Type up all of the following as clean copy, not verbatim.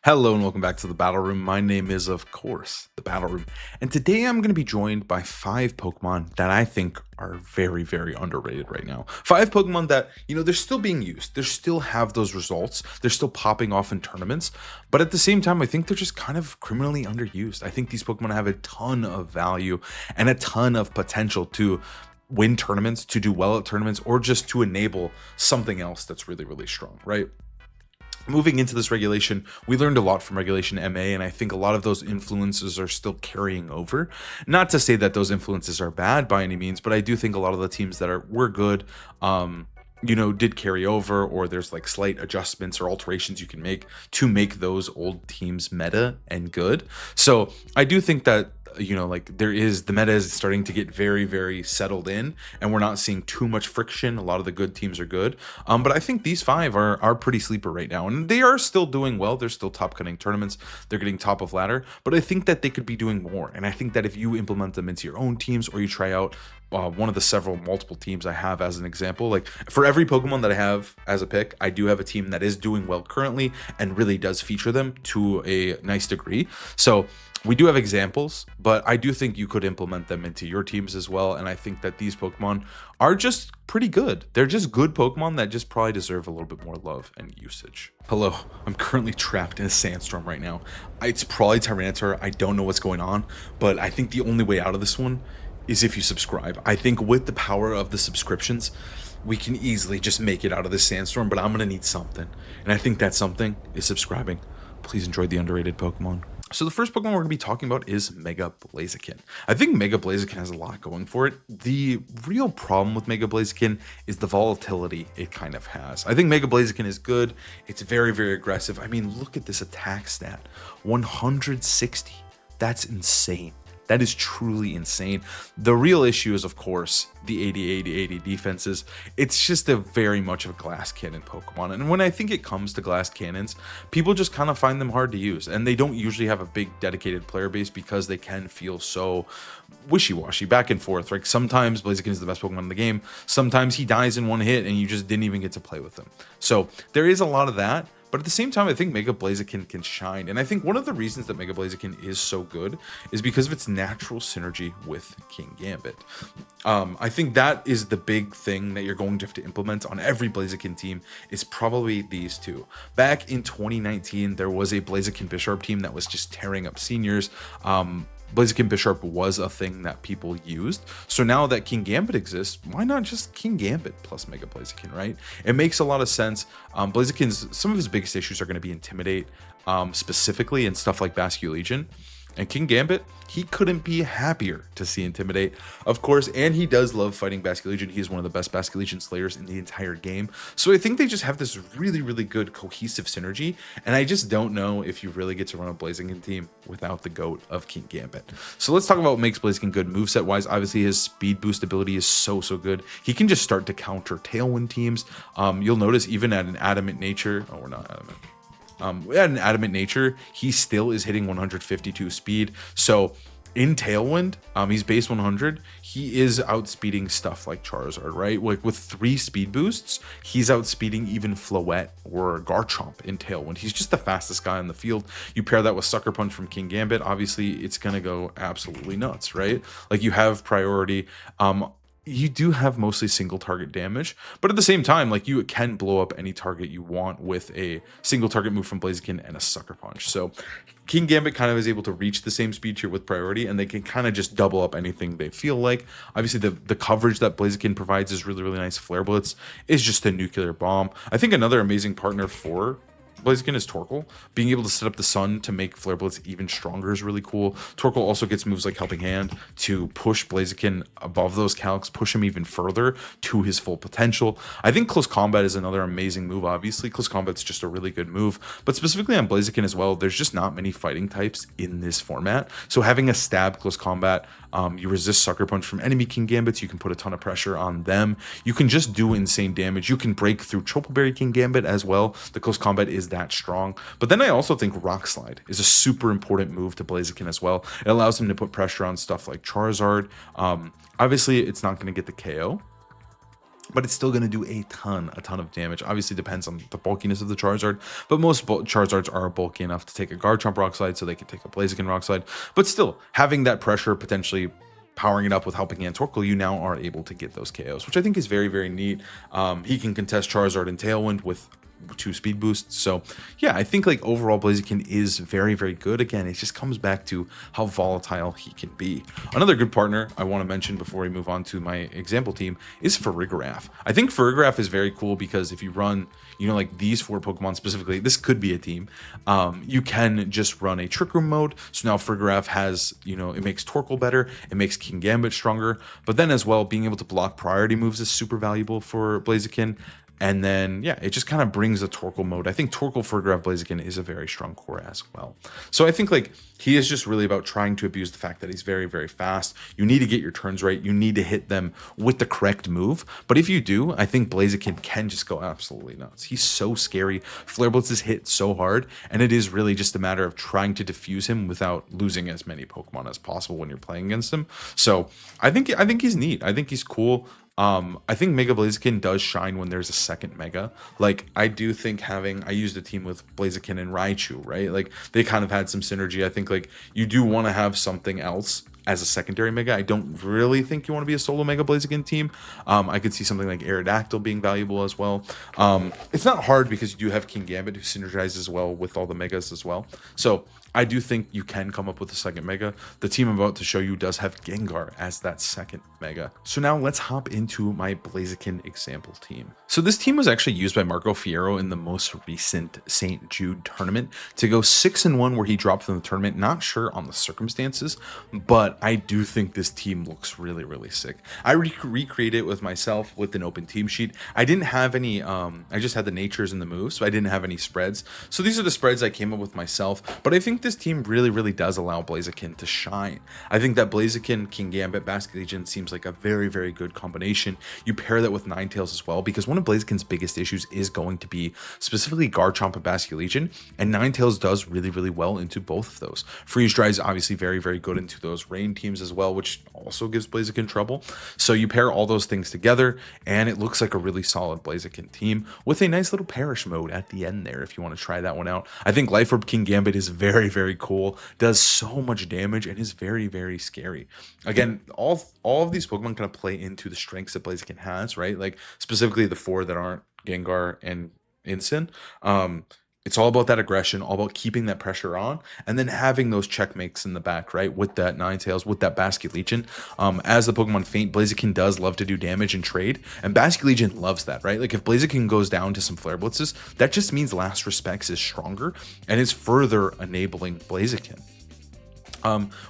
Hello and welcome back to the Battle Room. My name is, of course, the Battle Room. And today I'm going to be joined by 5 Pokemon that I think are very, very underrated right now. 5 Pokemon that, they're still being used. They still have those results. They're still popping off in tournaments. But at the same time, I think they're just kind of criminally underused. I think these Pokemon have a ton of value and a ton of potential to win tournaments, to do well at tournaments, or just to enable something else that's really, really strong, right? Moving into this regulation, we learned a lot from regulation MA, and I think a lot of those influences are still carrying over. Not to say that those influences are bad by any means, but I do think a lot of the teams that were good, did carry over, or there's like slight adjustments or alterations you can make to make those old teams meta and good. So I do think that the meta is starting to get very, very settled in, and we're not seeing too much friction. A lot of the good teams are good, but I think these 5 are pretty sleeper right now, and they are still doing well. They're still top cutting tournaments, they're getting top of ladder, but I think that they could be doing more. And I think that if you implement them into your own teams, or you try out one of the multiple teams I have as an example, like for every Pokemon that I have as a pick, I do have a team that is doing well currently and really does feature them to a nice degree. So we do have examples, but I do think you could implement them into your teams as well. And I think that these Pokemon are just pretty good. They're just good Pokemon that just probably deserve a little bit more love and usage. Hello, I'm currently trapped in a sandstorm right now. It's probably Tyranitar. I don't know what's going on, but I think the only way out of this one is if you subscribe. I think with the power of the subscriptions, we can easily just make it out of this sandstorm, but I'm going to need something. And I think that something is subscribing. Please enjoy the underrated Pokemon. So the first Pokemon we're going to be talking about is Mega Blaziken. I think Mega Blaziken has a lot going for it. The real problem with Mega Blaziken is the volatility it kind of has. I think Mega Blaziken is good. It's very, very aggressive. I mean, look at this attack stat. 160. That's insane. That is truly insane. The real issue is, of course, the 80-80-80 defenses. It's just a very much of a glass cannon Pokemon. And when I think it comes to glass cannons, people just kind of find them hard to use. And they don't usually have a big dedicated player base because they can feel so wishy-washy, back and forth. Like sometimes Blaziken is the best Pokemon in the game. Sometimes he dies in one hit and you just didn't even get to play with him. So there is a lot of that. But at the same time, I think Mega Blaziken can shine. And I think one of the reasons that Mega Blaziken is so good is because of its natural synergy with King Gambit. I think that is the big thing that you're going to have to implement on every Blaziken team, is probably these two. Back in 2019, there was a Blaziken Bisharp team that was just tearing up seniors. Blaziken Bisharp was a thing that people used. So now that King Gambit exists, why not just King Gambit plus Mega Blaziken, right? It makes a lot of sense. Some of his biggest issues are going to be Intimidate, specifically, and stuff like Basculegion. And King Gambit, he couldn't be happier to see Intimidate, of course, and he does love fighting Basculegion. He's one of the best Basculegion slayers in the entire game. So I think they just have this really, really good cohesive synergy, and I just don't know if you really get to run a Blaziken team without the GOAT of King Gambit. So let's talk about what makes Blaziken good moveset-wise. Obviously, his speed boost ability is so good. He can just start to counter Tailwind teams. You'll notice even at an Adamant Nature, oh, we're not Adamant. At an Adamant Nature, he still is hitting 152 speed. So in Tailwind, he's base 100. He is outspeeding stuff like Charizard, right? Like with 3 speed boosts, he's outspeeding even Floette or Garchomp in Tailwind. He's just the fastest guy on the field. You pair that with Sucker Punch from King Gambit, obviously it's gonna go absolutely nuts, right? Like you have priority. You do have mostly single target damage, but at the same time, like you can blow up any target you want with a single target move from Blaziken and a Sucker Punch. So King Gambit kind of is able to reach the same speed tier with priority, and they can kind of just double up anything they feel like. Obviously, the coverage that Blaziken provides is really, really nice. Flare Blitz is just a nuclear bomb. I think another amazing partner for Blaziken is Torkoal. Being able to set up the Sun to make Flare Blitz even stronger is really cool. Torkoal also gets moves like Helping Hand to push Blaziken above those calcs, push him even further to his full potential. I think Close Combat is another amazing move. Obviously, Close Combat's just a really good move, but specifically on Blaziken as well, there's just not many fighting types in this format. So having a stab Close Combat, you resist Sucker Punch from enemy King Gambits, you can put a ton of pressure on them. You can just do insane damage. You can break through Tropical Berry King Gambit as well. The Close Combat is that strong. But then I also think Rock Slide is a super important move to Blaziken as well. It allows him to put pressure on stuff like Charizard. Obviously, it's not going to get the KO, but it's still going to do a ton of damage. Obviously depends on the bulkiness of the Charizard, but most Charizards are bulky enough to take a Garchomp Rock Slide, so they can take a Blaziken Rock Slide. But still, having that pressure potentially powering it up with Helping Hand Torkoal, you now are able to get those KOs, which I think is very, very neat. He can contest Charizard and Tailwind with 2 speed boosts. So yeah, I think like overall Blaziken is very, very good. Again, it just comes back to how volatile he can be. Another good partner I want to mention before we move on to my example team is Farigiraf. I think Farigiraf is very cool because if you run, you know, like these 4 Pokemon specifically, this could be a team. You can just run a Trick Room mode. So now Farigiraf has, you know, it makes Torkoal better, it makes King Gambit stronger, but then as well, being able to block priority moves is super valuable for Blaziken. And then, yeah, it just kind of brings the Torkoal mode. I think Torkoal Farigiraf Blaziken is a very strong core as well. So I think like he is just really about trying to abuse the fact that he's very, very fast. You need to get your turns right. You need to hit them with the correct move. But if you do, I think Blaziken can just go absolutely nuts. He's so scary. Flare Blitzes hit so hard, and it is really just a matter of trying to defuse him without losing as many Pokemon as possible when you're playing against him. So I think he's neat. I think he's cool. I think Mega Blaziken does shine when there's a second Mega. Like, I do think I used a team with Blaziken and Raichu, right? Like, they kind of had some synergy. I think, like, you do want to have something else as a secondary Mega. I don't really think you want to be a solo Mega Blaziken team. I could see something like Aerodactyl being valuable as well. It's not hard because you do have King Gambit who synergizes well with all the Megas as well. So I do think you can come up with a second Mega. The team I'm about to show you does have Gengar as that second Mega. So now let's hop into my Blaziken example team. So this team was actually used by Marco Fierro in the most recent St. Jude tournament to go 6-1 where he dropped from the tournament. Not sure on the circumstances, but I do think this team looks really, really sick. I recreated it with myself with an open team sheet. I didn't have any, I just had the natures and the moves, so I didn't have any spreads. So these are the spreads I came up with myself, but I think this team really, really does allow Blaziken to shine. I think that Blaziken, King Gambit, Basket Legion seems like a very, very good combination. You pair that with Ninetales as well, because one of Blaziken's biggest issues is going to be specifically Garchomp and Basket Legion, and Ninetales does really, really well into both of those. Freeze Dry is obviously very, very good into those rain teams as well, which also gives Blaziken trouble. So you pair all those things together, and it looks like a really solid Blaziken team with a nice little Perish mode at the end there if you want to try that one out. I think Life Orb King Gambit is very, very cool, does so much damage, and is very, very scary. Again, all of these Pokemon kind of play into the strengths that Blaziken has, right? Like specifically the 4 that aren't Gengar and Incin. It's all about that aggression, all about keeping that pressure on, and then having those checkmates in the back, right? With that Ninetales, with that Basket Legion. As the Pokemon faint, Blaziken does love to do damage and trade, and Basket Legion loves that, right? Like if Blaziken goes down to some Flare Blitzes, that just means Last Respects is stronger and is further enabling Blaziken.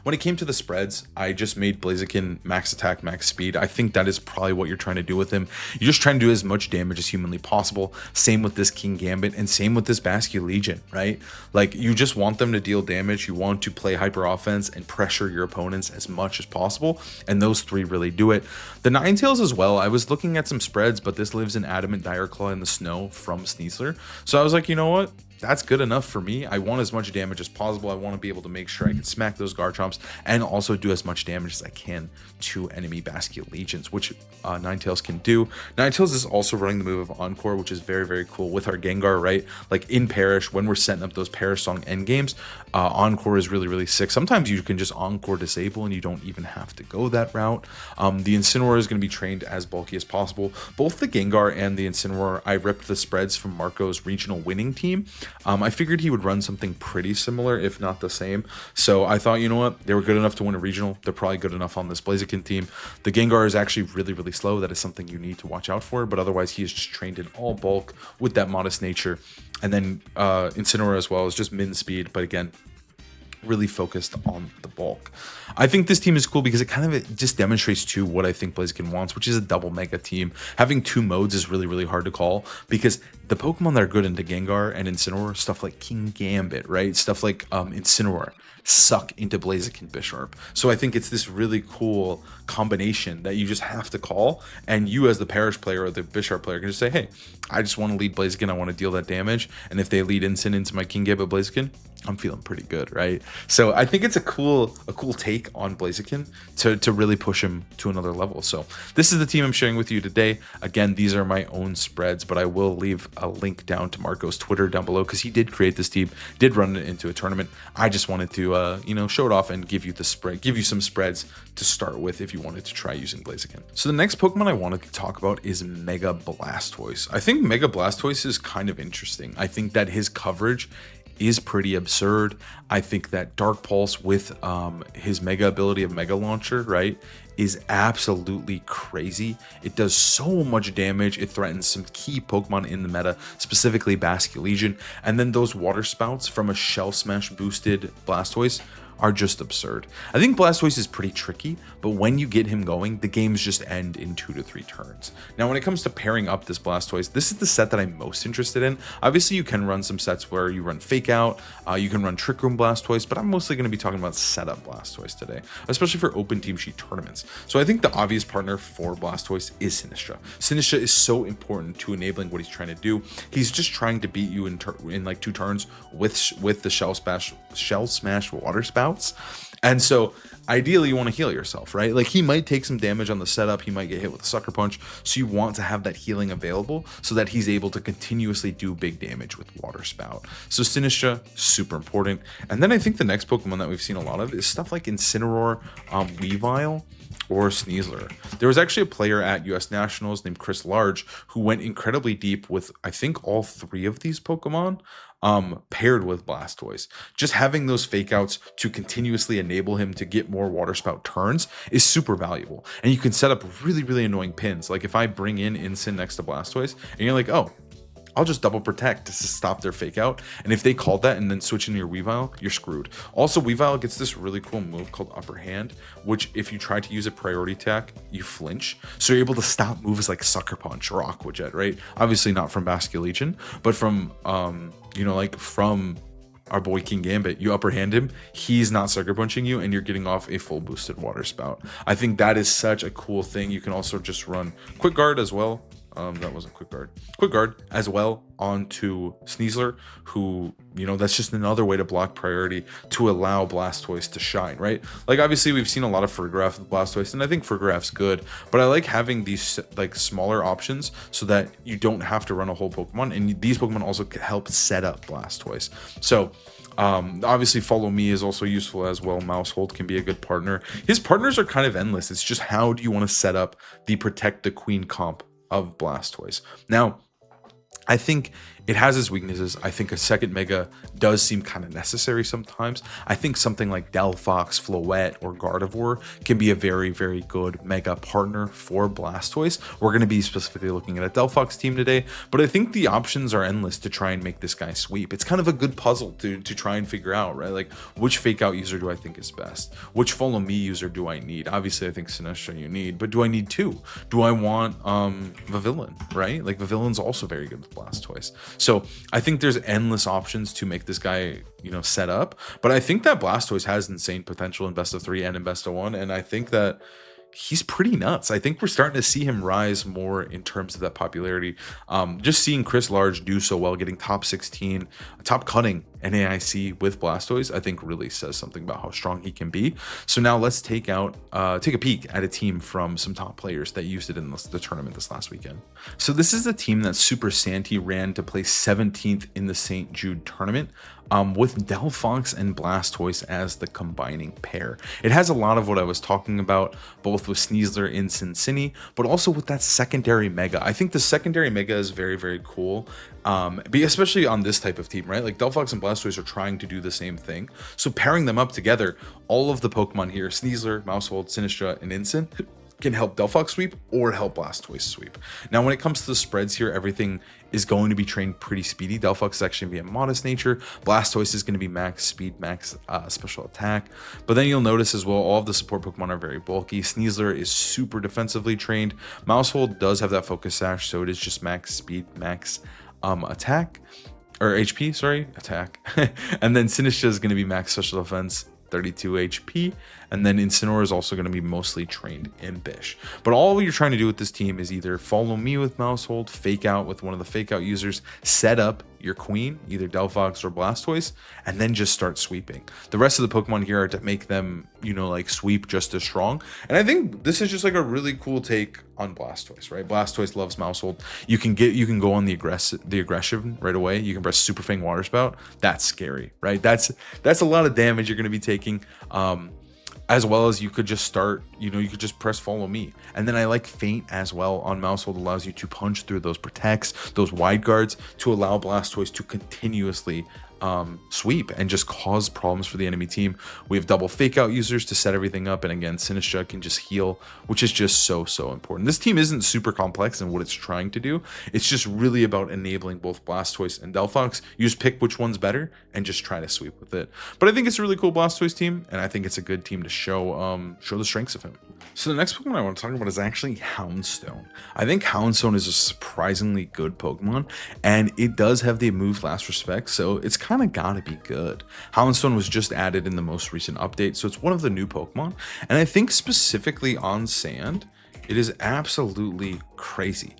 When it came to the spreads, I just made Blaziken max attack, max speed. I think that is probably what you're trying to do with him. You're just trying to do as much damage as humanly possible. Same with this King Gambit and same with this Basket Legion, right? Like you just want them to deal damage. You want to play hyper offense and pressure your opponents as much as possible. And those 3 really do it. The Ninetales as well. I was looking at some spreads, but this lives in Adamant Direclaw in the snow from Sneasler. So I was like, you know what? That's good enough for me. I want as much damage as possible. I want to be able to make sure I can smack those Garchomps and also do as much damage as I can to enemy Basket Legions, which Ninetales can do. Ninetales is also running the move of Encore, which is very, very cool with our Gengar, right? Like in Perish, when we're setting up those Perish Song endgames, Encore is really, really sick. Sometimes you can just Encore disable and you don't even have to go that route. The Incineroar is going to be trained as bulky as possible. Both the Gengar and the Incineroar, I ripped the spreads from Marco's regional winning team. I figured he would run something pretty similar, if not the same. So I thought, you know what? They were good enough to win a regional. They're probably good enough on this Blaziken team. The Gengar is actually really, really slow. That is something you need to watch out for. But otherwise, he is just trained in all bulk with that modest nature. And then Incineroar as well is just min speed. But again, really focused on the bulk. I think this team is cool because it just demonstrates too what I think Blaziken wants, which is a double mega team. Having 2 modes is really, really hard to call because the Pokemon that are good into Gengar and Incineroar, stuff like King Gambit, right? Stuff like Incineroar suck into Blaziken Bisharp. So I think it's this really cool combination that you just have to call, and you as the Perish player or the Bisharp player can just say, hey, I just want to lead Blaziken, I want to deal that damage, and if they lead Incin into my King Gambit Blaziken, I'm feeling pretty good, right? So I think it's a cool take on Blaziken to really push him to another level. So this is the team I'm sharing with you today. Again, these are my own spreads, but I will leave a link down to Marco's Twitter down below because he did create this team, did run it into a tournament. I just wanted to show it off and give you the spread, give you some spreads to start with if you wanted to try using Blaziken. So the next Pokemon I wanted to talk about is Mega Blastoise. I think Mega Blastoise is kind of interesting. I think that his coverage is pretty absurd. I think that Dark Pulse with his Mega ability of Mega Launcher, right, is absolutely crazy. It does so much damage. It threatens some key Pokemon in the meta, specifically Basculegion. And then those Water Spouts from a Shell Smash boosted Blastoise are just absurd. I think Blastoise is pretty tricky, but when you get him going, the games just end in 2 to 3 turns. Now, when it comes to pairing up this Blastoise, this is the set that I'm most interested in. Obviously, you can run some sets where you run Fake Out, you can run Trick Room Blastoise, but I'm mostly going to be talking about setup Blastoise today, especially for open team sheet tournaments. So I think the obvious partner for Blastoise is Sinistcha. Sinistcha is so important to enabling what he's trying to do. He's just trying to beat you in like 2 turns with the Shell Smash Water Spout. And so ideally you want to heal yourself, right? Like he might take some damage on the setup, he might get hit with a Sucker Punch, so you want to have that healing available so that he's able to continuously do big damage with Water Spout. So Sinistcha, super important. And then I think the next Pokemon that we've seen a lot of is stuff like Incineroar, Weavile, or Sneasler. There was actually a player at US Nationals named Chris Large who went incredibly deep with, I think, all 3 of these Pokemon paired with Blastoise. Just having those Fake Outs to continuously enable him to get more Water Spout turns is super valuable. And you can set up really, really annoying pins. Like if I bring in Incin next to Blastoise and you're like, oh, I'll just double protect to stop their Fake Out. And if they called that and then switch into your Weavile, you're screwed. Also, Weavile gets this really cool move called Upper Hand, which if you try to use a priority attack, you flinch. So you're able to stop moves like Sucker Punch or Aqua Jet, right? Obviously not from Basculegion, but from, from our boy King Gambit. You upper hand him, he's not Sucker Punching you, and you're getting off a full boosted Water Spout. I think that is such a cool thing. You can also just run Quick Guard as well. That wasn't Quick Guard. Quick Guard as well onto Sneasler, who, that's just another way to block priority to allow Blastoise to shine, right? Like, obviously, we've seen a lot of Fergraph with Blastoise, and I think Fergraph's good, but I like having these, like, smaller options so that you don't have to run a whole Pokemon, and these Pokemon also help set up Blastoise. So, obviously Follow Me is also useful as well. Mousehold can be a good partner. His partners are kind of endless. It's just how do you want to set up the Protect the Queen comp of Blastoise. Now, I think it has its weaknesses. I think a second Mega does seem kind of necessary sometimes. I think something like Delphox, Floette, or Gardevoir can be a very, very good Mega partner for Blastoise. We're going to be specifically looking at a Delphox team today, but I think the options are endless to try and make this guy sweep. It's kind of a good puzzle to try and figure out, right? Like, which Fake Out user do I think is best? Which Follow Me user do I need? Obviously, I think Sinistcha you need, but do I need 2? Do I want Vivillon, right? Like, Vivillon's also very good with Blastoise. So I think there's endless options to make this guy, set up. But I think that Blastoise has insane potential in best of 3 and in best of 1. And I think that he's pretty nuts. I think we're starting to see him rise more in terms of that popularity. Just seeing Chris Large do so well, getting top 16, top cutting NAIC with Blastoise, I think really says something about how strong he can be. So now let's take a peek at a team from some top players that used it in the tournament this last weekend. So this is the team that Super Santee ran to place 17th in the St. Jude tournament. With Delphox and Blastoise as the combining pair. It has a lot of what I was talking about, both with Sneasler in Cincinnati, but also with that secondary Mega. I think the secondary Mega is very, very cool, especially on this type of team, right? Like Delphox and Blastoise are trying to do the same thing. So pairing them up together, all of the Pokemon here, Sneasler, Mousehold, Sinistcha, and Incin, can help Delphox sweep or help Blastoise sweep. Now, when it comes to the spreads here, everything is going to be trained pretty speedy. Delphox is actually going to be a modest nature. Blastoise is going to be max speed, max special attack. But then you'll notice as well, all of the support Pokemon are very bulky. Sneasler is super defensively trained. Mousehold does have that Focus Sash, so it is just max speed, max attack, or HP, sorry, attack. And then Sinistcha is going to be max special defense, 32 HP, And then Incineroar is also going to be mostly trained Impish. But all you're trying to do with this team is either follow me with Mouse Hold, fake out with one of the fake out users, set up your queen, either Delphox or Blastoise, and then just start sweeping. The rest of the Pokemon here are to make them, you know, like sweep just as strong. And I think this is just like a really cool take on Blastoise, right? Blastoise loves Mouse Hold. You can go on the aggression right away. You can press Super Fang Water Spout. That's scary, right? That's a lot of damage you're going to be taking. As well as you could just start, you know, you could just press follow me. And then I like feint as well on Mouse Hold, allows you to punch through those protects, those wide guards, to allow Blastoise to continuously sweep and just cause problems for the enemy team. We have double fake out users to set everything up, and again, Sinistcha can just heal, which is just so important. This team isn't super complex in what it's trying to do. It's just really about enabling both Blastoise and Delphox. You just pick which one's better and just try to sweep with it. But I think it's a really cool Blastoise team, and I think it's a good team to show the strengths of him. So the next Pokemon I want to talk about is actually Houndstone. I think Houndstone is a surprisingly good Pokemon, and it does have the move Last Respect, so it's kind of gotta be good. Houndstone was just added in the most recent update, so it's one of the new Pokemon, and I think specifically on sand, it is absolutely crazy.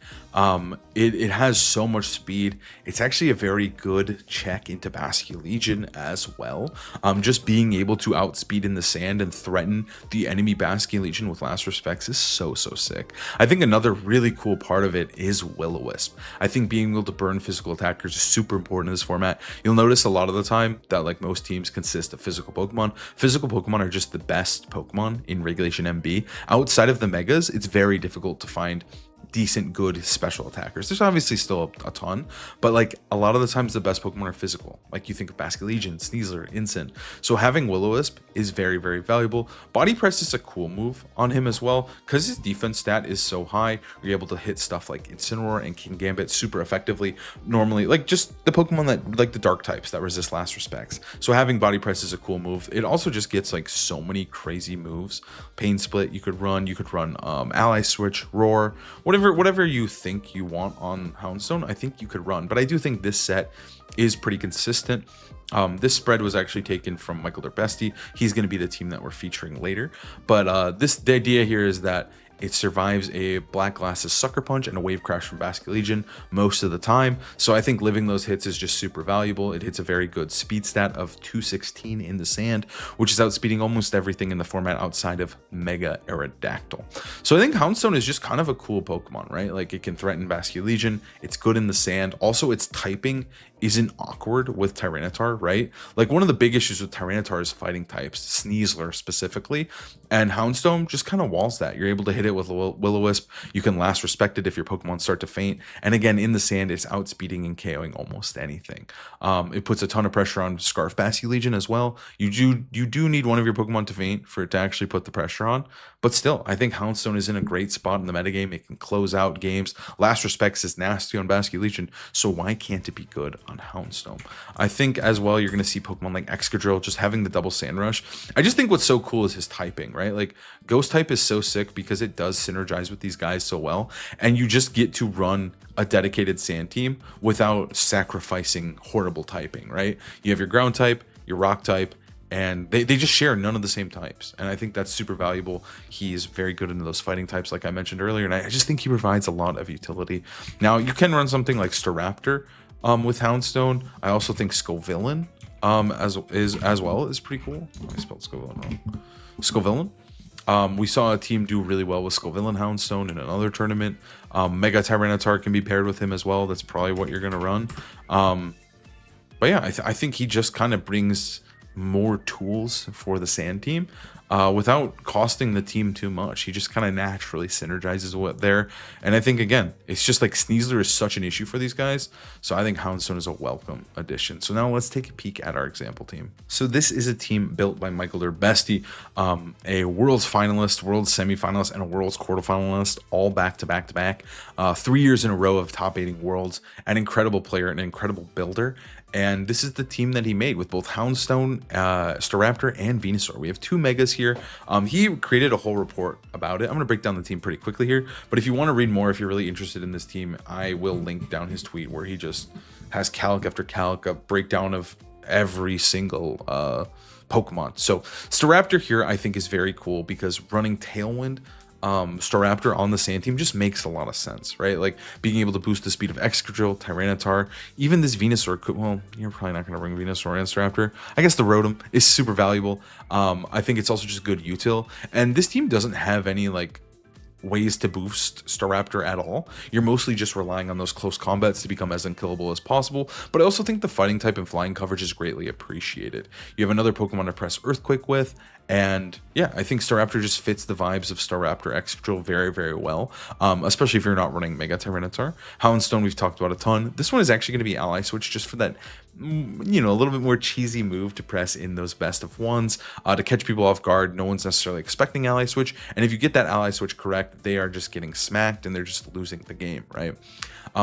It has so much speed. It's actually a very good check into Basculegion as well. Just being able to outspeed in the sand and threaten the enemy Basculegion with Last Respects is so sick. I think another really cool part of it is Will-O-Wisp. I think being able to burn physical attackers is super important in this format. You'll notice a lot of the time that like most teams consist of physical Pokemon. Physical Pokemon are just the best Pokemon in Regulation MB. Outside of the Megas, it's very difficult to find decent, good special attackers. There's obviously still a ton, but like a lot of the times the best Pokemon are physical. Like you think of Basculegion, Sneasler, Incin. So having Will-O-Wisp is very valuable. Body Press is a cool move on him as well because his defense stat is so high. You're able to hit stuff like Incineroar and King Gambit super effectively. Normally, like just the Pokemon that like the dark types that resist Last Respects. So having Body Press is a cool move. It also just gets like so many crazy moves. Pain Split you could run. Ally Switch, Roar, whatever you think you want on Houndstone, I think you could run. But I do think this set is pretty consistent. This spread was actually taken from Michael Derbesti. He's going to be the team that we're featuring later. But the idea here is that it survives a Black Glasses Sucker Punch and a Wave Crash from Basculegion most of the time. So I think living those hits is just super valuable. It hits a very good speed stat of 216 in the sand, which is outspeeding almost everything in the format outside of Mega Aerodactyl. So I think Houndstone is just kind of a cool Pokemon, right? Like it can threaten Basculegion. It's good in the sand. Also, its typing isn't awkward with Tyranitar, right? Like one of the big issues with Tyranitar is fighting types, Sneasler specifically, and Houndstone just kind of walls that. You're able to hit it with Will-O-Wisp. You can Last Respect it if your Pokemon start to faint, and again in the sand it's outspeeding and KOing almost anything. It puts a ton of pressure on Scarf Basculegion as well. You do need one of your Pokemon to faint for it to actually put the pressure on, but still I think Houndstone is in a great spot in the metagame. It can close out games. Last Respects is nasty on Basculegion, so why can't it be good on Houndstone? I think as well you're going to see Pokemon like Excadrill just having the double Sand Rush. I just think what's so cool is his typing, right? Like Ghost type is so sick because it does synergize with these guys so well, and you just get to run a dedicated sand team without sacrificing horrible typing, right? You have your ground type, your rock type, and they just share none of the same types, and I think that's super valuable. He's very good into those fighting types like I mentioned earlier, and I just think he provides a lot of utility. Now you can run something like Staraptor with Houndstone. I also think Scovillain as well is pretty cool. I spelled Scovillain wrong. Scovillain. We saw a team do really well with Scovillain Houndstone in another tournament. Mega Tyranitar can be paired with him as well. That's probably what you're gonna run. But yeah, I think he just kind of brings more tools for the sand team without costing the team too much. He just kind of naturally synergizes with there. And I think, again, it's just like Sneasler is such an issue for these guys. So I think Houndstone is a welcome addition. So now let's take a peek at our example team. So this is a team built by Michael Derbesti, a Worlds finalist, Worlds semifinalist, and a Worlds quarterfinalist, all back to back to back. 3 years in a row of top 8 Worlds, an incredible player, an incredible builder. And this is the team that he made with both Houndstone, Staraptor, and Venusaur. We have 2 Megas here. He created a whole report about it. I'm going to break down the team pretty quickly here. But if you want to read more, if you're really interested in this team, I will link down his tweet where he just has calc after calc, a breakdown of every single Pokemon. So Staraptor here I think is very cool because running Tailwind Staraptor on the Sand Team just makes a lot of sense, right? Like being able to boost the speed of Excadrill, Tyranitar, even this Venusaur could, well, you're probably not going to bring Venusaur and Staraptor. I guess the Rotom is super valuable. I think it's also just good util, and this team doesn't have any like ways to boost Staraptor at all. You're mostly just relying on those close combats to become as unkillable as possible, but I also think the fighting type and flying coverage is greatly appreciated. You have another Pokemon to press Earthquake with, and yeah, I think Staraptor just fits the vibes of Staraptor Excadrill very, very well, especially if you're not running Mega Tyranitar. Houndstone we've talked about a ton. This one is actually going to be Ally Switch just for that, you know, a little bit more cheesy move to press in those best of ones to catch people off guard. No one's necessarily expecting Ally Switch, and if you get that Ally Switch correct, they are just getting smacked and they're just losing the game, right?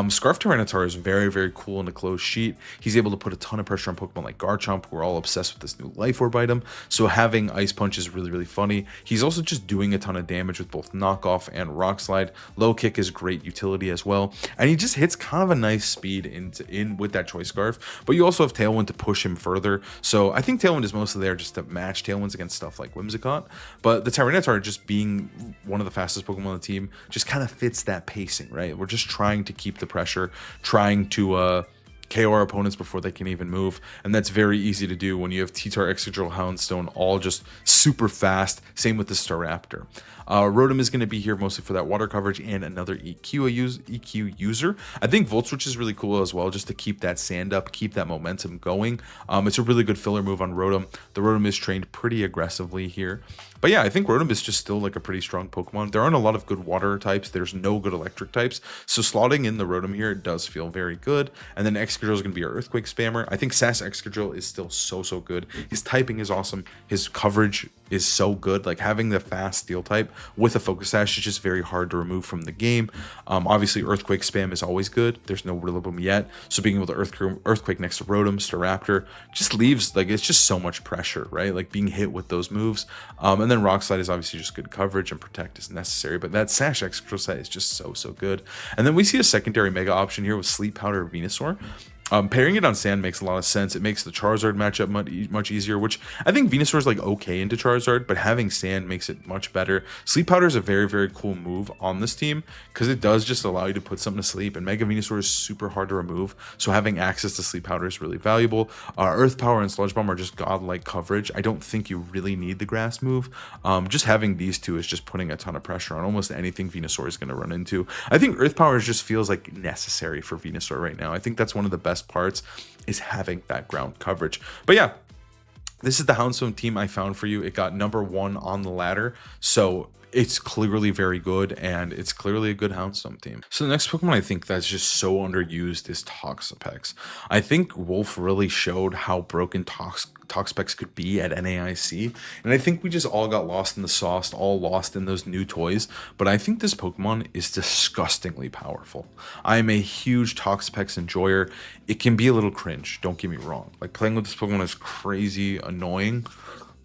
Scarf Tyranitar is very, very cool in a closed sheet. He's able to put a ton of pressure on Pokemon like Garchomp, who are all obsessed with this new Life Orb item. So having Ice Punch is really, really funny. He's also just doing a ton of damage with both Knockoff and Rock Slide. Low Kick is great utility as well. And he just hits kind of a nice speed in with that Choice Scarf. But you also have Tailwind to push him further. So I think Tailwind is mostly there just to match Tailwinds against stuff like Whimsicott. But the Tyranitar just being one of the fastest Pokemon on the team just kind of fits that pacing, right? We're just trying to keep the pressure, trying to KO our opponents before they can even move, and that's very easy to do when you have T-Tar, Excadrill, Houndstone all just super fast. Same with the Staraptor. Rotom is going to be here mostly for that water coverage and another EQ user. I think Volt Switch is really cool as well, just to keep that sand up, keep that momentum going. It's a really good filler move on Rotom. The Rotom is trained pretty aggressively here. But yeah, I think Rotom is just still like a pretty strong Pokemon. There aren't a lot of good water types. There's no good electric types. So slotting in the Rotom here does feel very good. And then Excadrill is going to be our Earthquake spammer. I think Sass Excadrill is still so good. His typing is awesome. His coverage is so good. Like having the fast steel type with a Focus Sash is just very hard to remove from the game. Obviously Earthquake spam is always good. There's no Rillaboom yet. So being able to Earthquake next to Rotom, Staraptor just leaves, like, it's just so much pressure, right? Like being hit with those moves. And then Rock Slide is obviously just good coverage, and Protect is necessary. But that Sash Excadrill set is just so good. And then we see a secondary Mega option here with Sleep Powder Venusaur. Pairing it on Sand makes a lot of sense. It makes the Charizard matchup much easier, which I think Venusaur is like okay into Charizard, but having Sand makes it much better. Sleep Powder is a very cool move on this team because it does just allow you to put something to sleep, and Mega Venusaur is super hard to remove, so having access to Sleep Powder is really valuable. Earth Power and Sludge Bomb are just godlike coverage. I don't think you really need the Grass move. Just having these two is just putting a ton of pressure on almost anything Venusaur is going to run into. I think Earth Power just feels like necessary for Venusaur right now. I think that's one of the best parts, is having that ground coverage. But yeah, this is the Houndstone team I found for you. It got #1 on the ladder, so it's clearly very good, and it's clearly a good Houndstone team. So the next Pokemon I think that's just so underused is Toxapex. I think Wolf really showed how broken Toxapex could be at NAIC, and I think we just all got lost in the sauce, all lost in those new toys, but I think this Pokemon is disgustingly powerful. I am a huge Toxapex enjoyer. It can be a little cringe, don't get me wrong. Like, playing with this Pokemon is crazy annoying,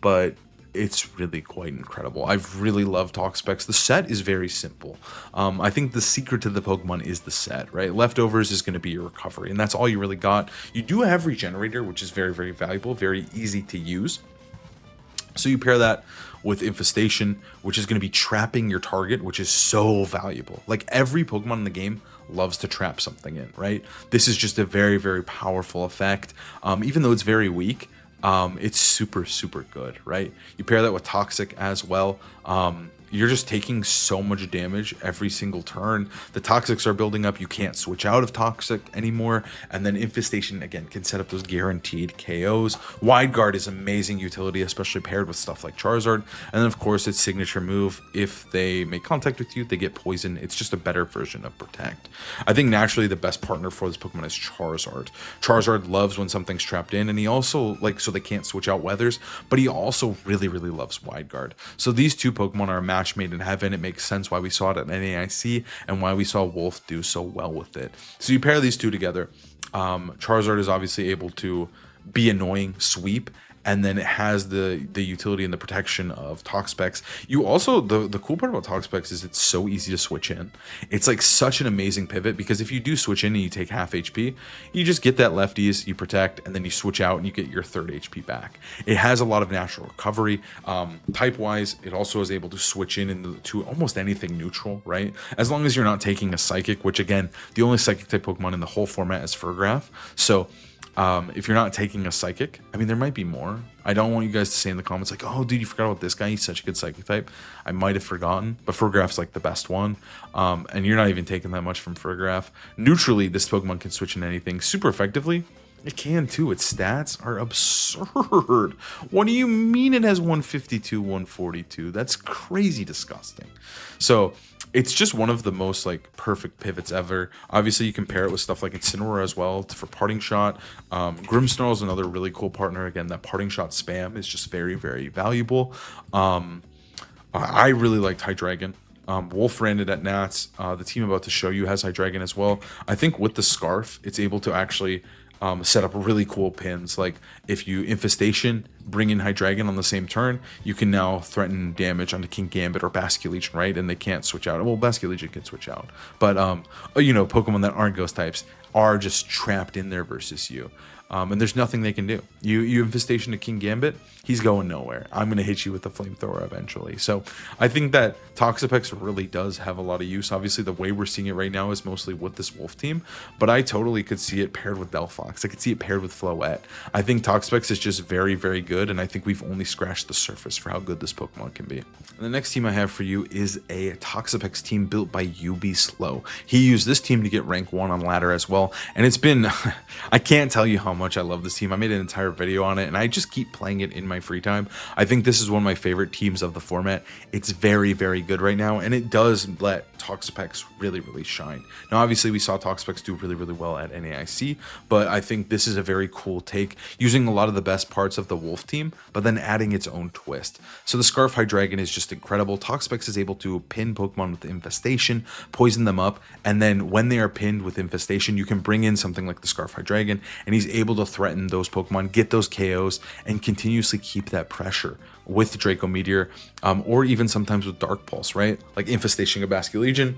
but it's really quite incredible. I've really loved Toxapex. The set is very simple. I think the secret to the Pokemon is the set, right? Leftovers is going to be your recovery, and that's all you really got. You do have Regenerator, which is very valuable, very easy to use. So you pair that with Infestation, which is going to be trapping your target, which is so valuable. Like, every Pokemon in the game loves to trap something in, right? This is just a very powerful effect. Even though it's very weak, it's super good, right? You pair that with Toxic as well. You're just taking so much damage every single turn. The Toxics are building up. You can't switch out of Toxic anymore. And then Infestation, again, can set up those guaranteed KOs. Wide Guard is amazing utility, especially paired with stuff like Charizard. And then, of course, its signature move, if they make contact with you, they get poison. It's just a better version of Protect. I think naturally the best partner for this Pokemon is Charizard. Charizard loves when something's trapped in, and he also, like, so they can't switch out weathers, but he also really loves Wide Guard. So these two Pokemon are a match made in heaven. It makes sense why we saw it at NAIC and why we saw Wolf do so well with it. So you pair these two together. Charizard is obviously able to be annoying, sweep, and then it has the utility and the protection of Toxapex. You also, the cool part about Toxapex is it's so easy to switch in. It's like such an amazing pivot, because if you do switch in and you take half HP, you just get that lefties, you protect, and then you switch out and you get your third HP back. It has a lot of natural recovery. Type wise, it also is able to switch in into almost anything neutral, right? As long as you're not taking a psychic, which again, the only psychic type Pokemon in the whole format is Furgraf. So if you're not taking a psychic, I mean, there might be more. I don't want you guys to say in the comments like, oh, dude, you forgot about this guy. He's such a good psychic type. I might have forgotten, but Furgraf's like the best one. And you're not even taking that much from Furgraf. Neutrally, this Pokemon can switch in anything super effectively. It can too. Its stats are absurd. What do you mean it has 152, 142? That's crazy disgusting. So it's just one of the most like perfect pivots ever. Obviously, you can pair it with stuff like Incineroar as well for parting shot. Grimmsnarl is another really cool partner. Again, that parting shot spam is just very, very valuable. I really liked Hydreigon. Wolf ran it at Nats. The team about to show you has Hydreigon as well. I think with the Scarf, it's able to actually set up really cool pins. Like if you Infestation, bring in Hydreigon on the same turn, you can now threaten damage onto King Gambit or Basculegion, right? And they can't switch out. Well, Basculegion can switch out, but you know, Pokemon that aren't ghost types are just trapped in there versus you. And there's nothing they can do. You Infestation to King Gambit, he's going nowhere. I'm going to hit you with the Flamethrower eventually. So I think that Toxapex really does have a lot of use. Obviously, the way we're seeing it right now is mostly with this Wolf team, but I totally could see it paired with Delphox. I could see it paired with Floette. I think Toxapex is just very, very good, and I think we've only scratched the surface for how good this Pokemon can be. And the next team I have for you is a Toxapex team built by UB Slow. He used this team to get rank 1 on ladder as well, and it's been, I can't tell you how much I love this team. I made an entire video on it, and I just keep playing it in my free time. I think this is one of my favorite teams of the format. It's very, very good right now, and it does let Toxapex really, really shine. Now, obviously, we saw Toxapex do really, really well at NAIC, but I think this is a very cool take, using a lot of the best parts of the Wolf team, but then adding its own twist. So the Scarf Hydreigon is just incredible. Toxapex is able to pin Pokemon with Infestation, poison them up, and then when they are pinned with Infestation, you can bring in something like the Scarf Hydreigon, and he's able to threaten those Pokemon, get those KOs, and continuously keep that pressure with Draco Meteor, or even sometimes with Dark Pulse, right? Like Infestation of Basculegion,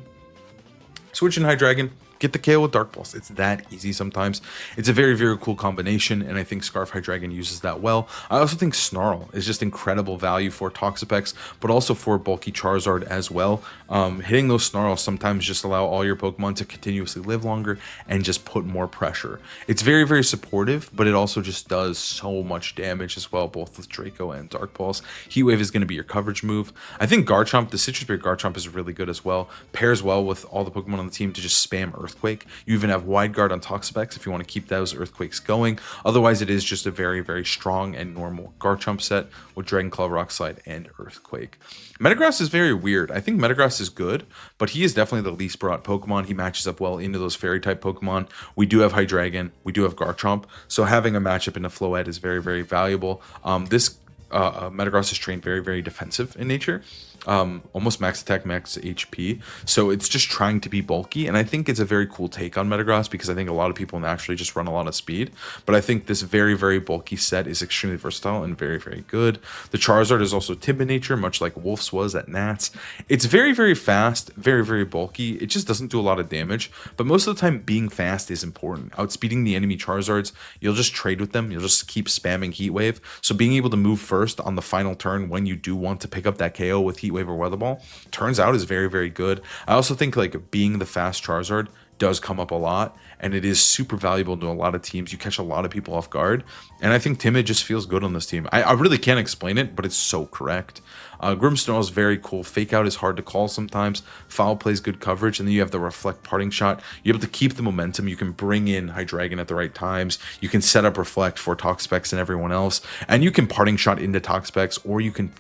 switch in Hydreigon, get the KO with Dark Pulse. It's that easy sometimes. It's a very, very cool combination, and I think Scarf Hydreigon uses that well. I also think Snarl is just incredible value for Toxapex, but also for bulky Charizard as well. Hitting those Snarls sometimes just allow all your Pokemon to continuously live longer and just put more pressure. It's very, very supportive, but it also just does so much damage as well, both with Draco and Dark Pulse. Heat Wave is going to be your coverage move. I think Garchomp, the Citrus Berry Garchomp, is really good as well. Pairs well with all the Pokemon on the team to just spam Earthquake. You even have Wide Guard on Toxapex if you want to keep those Earthquakes going. Otherwise, it is just a very, very strong and normal Garchomp set with Dragon Claw, Rock Slide, and Earthquake. Metagross is very weird. I think Metagross is good, but he is definitely the least brought Pokemon. He matches up well into those Fairy type Pokemon. We do have Hydreigon, we do have Garchomp, so having a matchup into Floette is very, very valuable. This Metagross is trained very, very defensive in nature. Almost max attack, max HP, so it's just trying to be bulky, and I think it's a very cool take on Metagross because I think a lot of people naturally just run a lot of speed, but I think this very, very bulky set is extremely versatile and very, very good. The Charizard is also timid nature, much like Wolf's was at Nats. It's very, very fast, very, very bulky. It just doesn't do a lot of damage, but most of the time being fast is important. Outspeeding the enemy Charizards, you'll just trade with them, you'll just keep spamming Heat Wave, so being able to move first on the final turn when you do want to pick up that KO with Heat Wave or Weather Ball turns out is very, very good. I also think like being the fast Charizard does come up a lot, and it is super valuable to a lot of teams. You catch a lot of people off guard, and I think Timid just feels good on this team. I really can't explain it, but it's so correct. Grimmsnarl is very cool. Fake Out is hard to call sometimes. Foul Play is good coverage, and then you have the Reflect Parting Shot. You're able to keep the momentum. You can bring in Hydreigon at the right times. You can set up Reflect for Toxapex and everyone else, and you can Parting Shot into Toxapex, or you can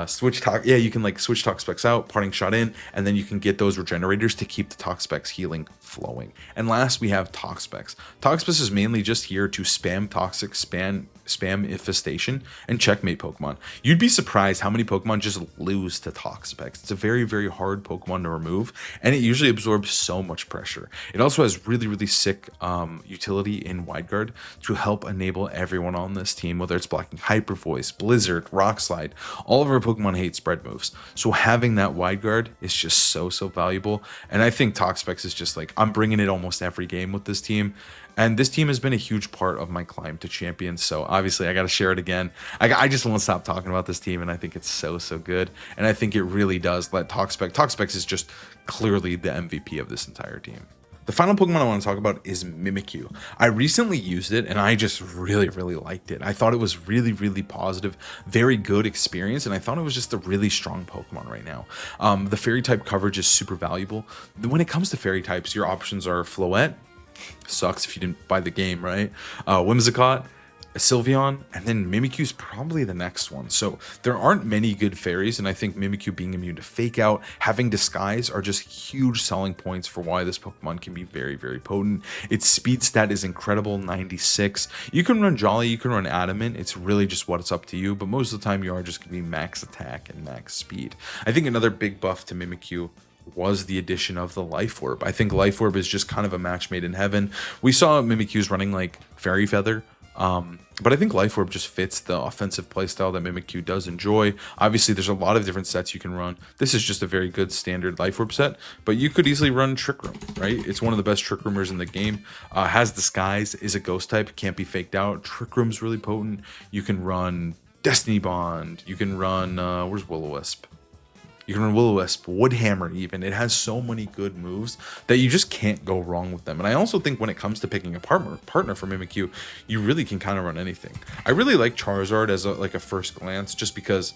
switch Toxapex out, Parting Shot in, and then you can get those regenerators to keep the Toxapex healing flowing. And last, we have Toxapex. Toxapex is mainly just here to spam Toxic, spam Infestation, and Checkmate Pokemon. You'd be surprised how many Pokemon just lose to Toxapex. It's a very, very hard Pokemon to remove, and it usually absorbs so much pressure. It also has really, really sick utility in Wide Guard to help enable everyone on this team, whether it's blocking Hyper Voice, Blizzard, Rock Slide. All of our Pokemon hate spread moves, so having that Wide Guard is just so valuable. And I think Toxapex is just like, I'm bringing it almost every game with this team. And this team has been a huge part of my climb to champion. So obviously I got to share it again. I just won't stop talking about this team. And I think it's so good. And I think it really does let Toxapex is just clearly the MVP of this entire team. The final Pokemon I want to talk about is Mimikyu. I recently used it and I just really liked it. I thought it was really positive, very good experience, and I thought it was just a really strong Pokemon right now. The fairy type coverage is super valuable. When it comes to fairy types, your options are Floette, sucks if you didn't buy the game, right? Whimsicott, Sylveon, and then Mimikyu's probably the next one. So there aren't many good fairies, and I think Mimikyu being immune to Fake Out, having Disguise are just huge selling points for why this Pokemon can be very potent. Its speed stat is incredible, 96. You can run Jolly, you can run Adamant. It's really just what it's up to you, but most of the time you are just going to be max attack and max speed. I think another big buff to Mimikyu was the addition of the Life Orb. I think Life Orb is just kind of a match made in heaven. We saw Mimikyu's running like Fairy Feather, but I think Life Orb just fits the offensive playstyle that Mimikyu does enjoy. Obviously, there's a lot of different sets you can run. This is just a very good standard Life Orb set, but you could easily run Trick Room, right? It's one of the best Trick Roomers in the game. Has Disguise, is a ghost type, can't be faked out. Trick Room's really potent. You can run Destiny Bond. You can run, where's Will-O-Wisp? You can run Will-O-Wisp, Woodhammer even. It has so many good moves that you just can't go wrong with them. And I also think when it comes to picking a partner for Mimikyu, you really can kind of run anything. I really like Charizard as a first glance, just because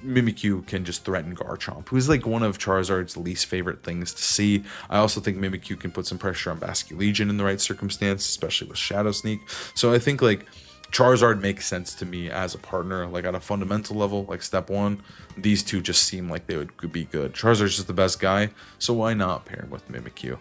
Mimikyu can just threaten Garchomp, who's like one of Charizard's least favorite things to see. I also think Mimikyu can put some pressure on Basculegion in the right circumstance, especially with Shadow Sneak. So I think like Charizard makes sense to me as a partner, like at a fundamental level, like step one. These two just seem like they would be good. Charizard's just the best guy, so why not pair him with Mimikyu?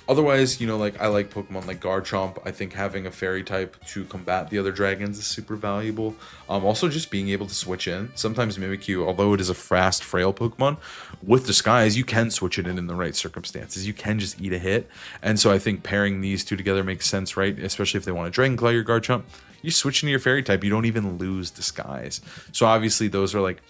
Otherwise, you know, like I like Pokemon like Garchomp. I think having a fairy type to combat the other dragons is super valuable. Also just being able to switch in. Sometimes Mimikyu, although it is a fast, frail Pokemon, with Disguise, you can switch it in the right circumstances. You can just eat a hit. And so I think pairing these two together makes sense, right? Especially if they want to Dragon Claw your Garchomp. You switch into your fairy type, you don't even lose Disguise. So obviously those are like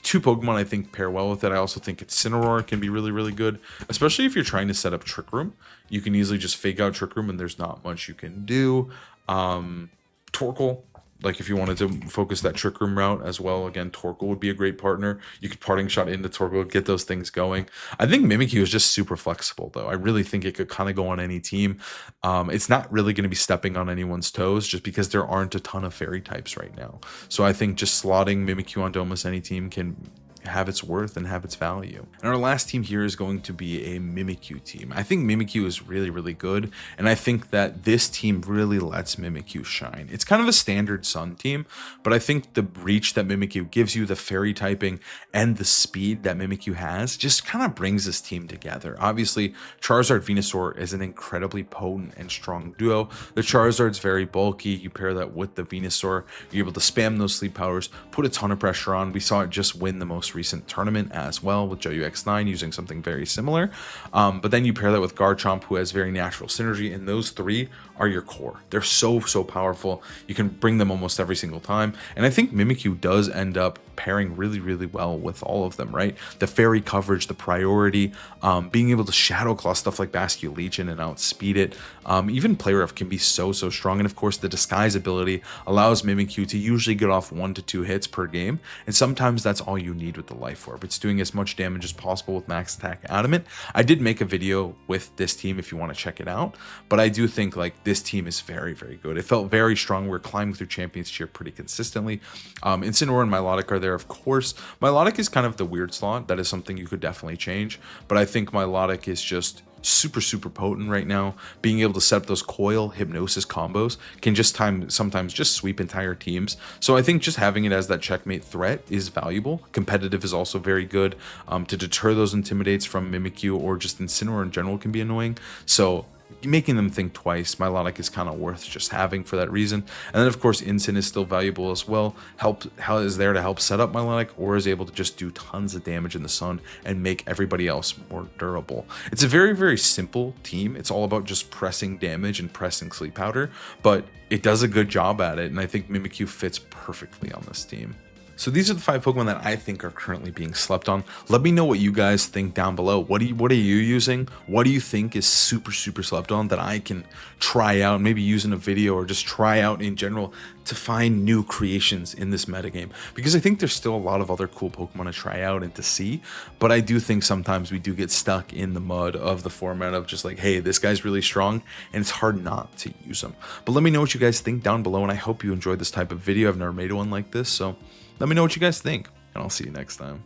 two Pokemon I think pair well with it. I also think Incineroar can be really good, especially if you're trying to set up Trick Room. You can easily just fake out Trick Room and there's not much you can do. Torkoal, like if you wanted to focus that Trick Room route as well, again, Torkoal would be a great partner. You could Parting Shot into Torkoal, get those things going. I think Mimikyu is just super flexible, though. I really think it could kind of go on any team. It's not really going to be stepping on anyone's toes just because there aren't a ton of fairy types right now. So I think just slotting Mimikyu onto almost any team can have its worth and have its value. And our last team here is going to be a Mimikyu team. I think Mimikyu is really good, and I think that this team really lets Mimikyu shine. It's kind of a standard Sun team, but I think the reach that Mimikyu gives you, the fairy typing, and the speed that Mimikyu has just kind of brings this team together. Obviously, Charizard Venusaur is an incredibly potent and strong duo. The Charizard's very bulky. You pair that with the Venusaur, you're able to spam those sleep powers, put a ton of pressure on. We saw it just win the most recent tournament as well with JUX9 using something very similar. But then you pair that with Garchomp, who has very natural synergy, and those three are your core. They're so powerful. You can bring them almost every single time. And I think Mimikyu does end up pairing really well with all of them, right? The fairy coverage, the priority, being able to Shadow Claw stuff like Basculegion and outspeed it. Even Play Rough can be so strong. And of course, the Disguise ability allows Mimikyu to usually get off 1 to 2 hits per game. And sometimes that's all you need with the Life Orb. It's doing as much damage as possible with Max Attack Adamant. I did make a video with this team if you want to check it out, but I do think like this team is very good. It felt very strong. We're climbing through Champions Tier pretty consistently. Incineroar and Milotic are there, of course. Milotic is kind of the weird slot. That is something you could definitely change, but I think Milotic is just super potent right now. Being able to set up those coil hypnosis combos can just sometimes just sweep entire teams. So I think just having it as that checkmate threat is valuable. Competitive is also very good to deter those intimidates from Mimikyu, or just Incineroar in general can be annoying. So making them think twice. Milotic is kind of worth just having for that reason. And then of course Incin is still valuable as well. How is there to help set up Milotic, or is able to just do tons of damage in the sun and make everybody else more durable. It's a very, very simple team. It's all about just pressing damage and pressing Sleep Powder, but it does a good job at it, and I think Mimikyu fits perfectly on this team. So these are the 5 Pokemon that I think are currently being slept on. Let me know what you guys think down below. What are you using? What do you think is super, super slept on that I can try out, maybe use in a video, or just try out in general to find new creations in this metagame? Because I think there's still a lot of other cool Pokemon to try out and to see, but I do think sometimes we do get stuck in the mud of the format of just like, hey, this guy's really strong, and it's hard not to use him. But let me know what you guys think down below, and I hope you enjoyed this type of video. I've never made one like this, so let me know what you guys think, and I'll see you next time.